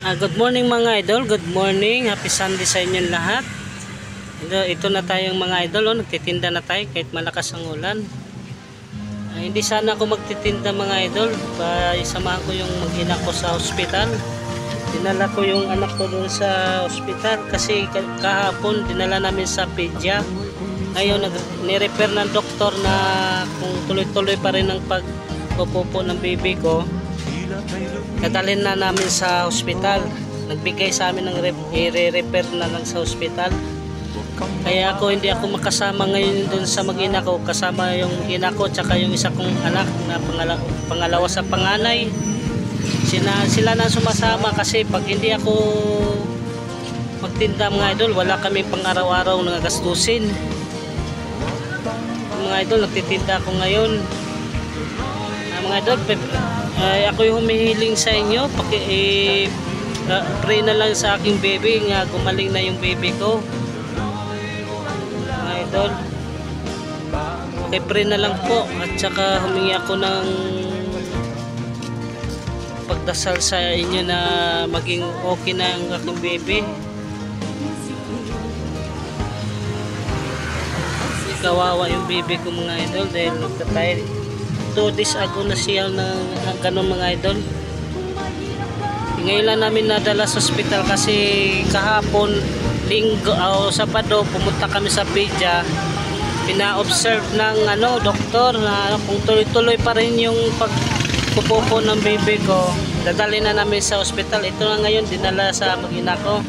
Good morning mga idol, good morning, happy Sunday sa inyong lahat. Ito na tayong mga idol, nagtitinda na tayo kahit malakas ang ulan. Hindi sana ako magtitinda mga idol, isamahan ko yung mag-ina ko sa ospital. Dinala ko yung anak ko doon sa ospital kasi kahapon dinala namin sa pedya. Ngayon ni-repair ng doktor na kung tuloy-tuloy pa rin ang pagpupupo ng baby ko, kadalhin na namin sa ospital. Nagbigay sa amin ng i-repair na lang sa ospital. Kaya hindi ako makasama ngayon doon sa mag-ina ko. Kasama yung ina ko tsaka yung isa kong anak na pangalawa sa panganay. Sila na sumasama kasi pag hindi ako magtinda mga idol, wala kami pang araw-araw na gastusin. Mga idol, nagtitinda ako ngayon. Mga idol, ako yung humihiling sa inyo, pray na lang sa aking baby nga gumaling na yung baby ko. Mga idol, pray na lang po at saka humingi ako ng pagdasal sa inyo na maging okay na ang aking baby. Kawawa yung baby ko mga idol dahil nagtatay 2 days ago na siya ng ganun mga idol. Ngayon lang namin nadala sa ospital kasi kahapon linggo o Sabado pumunta kami sa pedya. Pina-observe ng doktor na kung tuloy-tuloy pa rin yung pagpupupo ng baby ko, dadalhin na namin sa ospital. Ito na ngayon dinala sa mag-ina ko.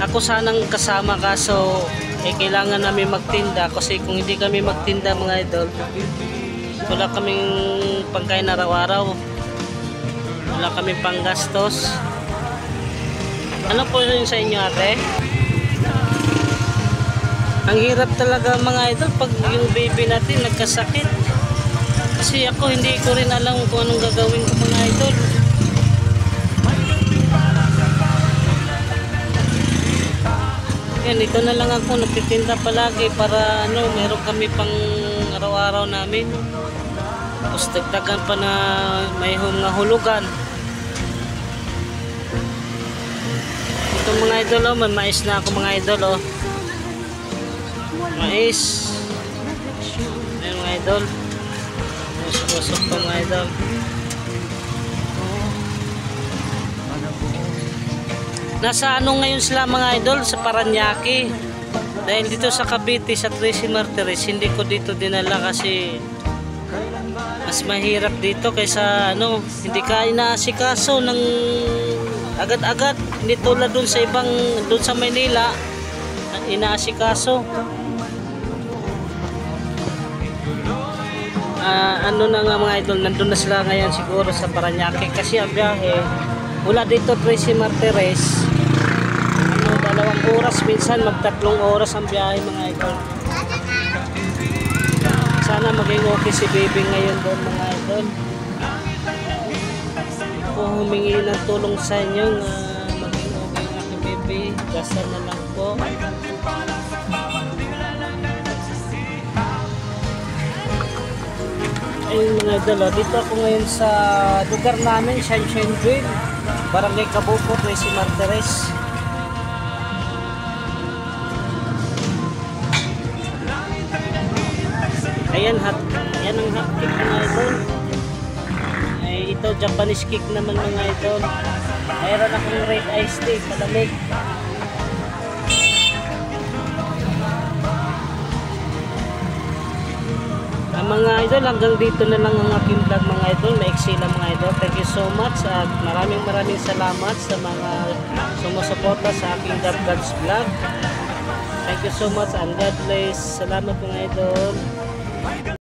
Ako sanang kasama kaso kailangan namin magtinda kasi kung hindi kami magtinda mga idol, wala kaming pangkain araw-araw, wala kaming panggastos. Ano po yun sa inyo ate? Ang hirap talaga mga idol pag yung baby natin nagkasakit, kasi ako hindi ko rin alam kung anong gagawin ko mga idol. Yan, ito na lang ako nagtitinda palagi para meron kami pang araw-araw namin. Tapos dagdagan pa na may mga hulugan. Ito mga idol, may mais na ako mga idol. Mais. Ayan mga idol. Usok-usok pa mga idol. Nasa ngayon sila mga idol? Sa Paranaque. Dahil dito sa Cavite, sa Tracy Martires, hindi ko dito dinala kasi mas mahirap dito kaysa hindi ka inaasikaso ng agad-agad. Hindi tulad dun sa dun sa Manila, inaasikaso. Na nga mga idol, nandun na sila ngayon siguro sa Paranaque kasi ang biyahe mula dito Tracy Martires 2 oras, minsan mag 3 oras ang biyahe mga idol. Sana maging okay si baby ngayon doon mga idol. Ako humingi ng tulong sa inyo na maging okay ang aking baby. Dasal na lang po. Ayun mga idol, dito ako ngayon sa lugar namin, Sunshine, Barangay Cabuco, Tracy Martires. Ayan, yan ang hot cake mga idol. Ito Japanese cake naman mga idol. Mayroon akong red iced tea, palamig. Mga idol, hanggang dito na lang ang aking vlog mga idol. Maiksi lang mga idol. Thank you so much at maraming salamat sa mga sumusuporta sa aking God's vlog. Thank you so much and God bless. Salamat mga idol.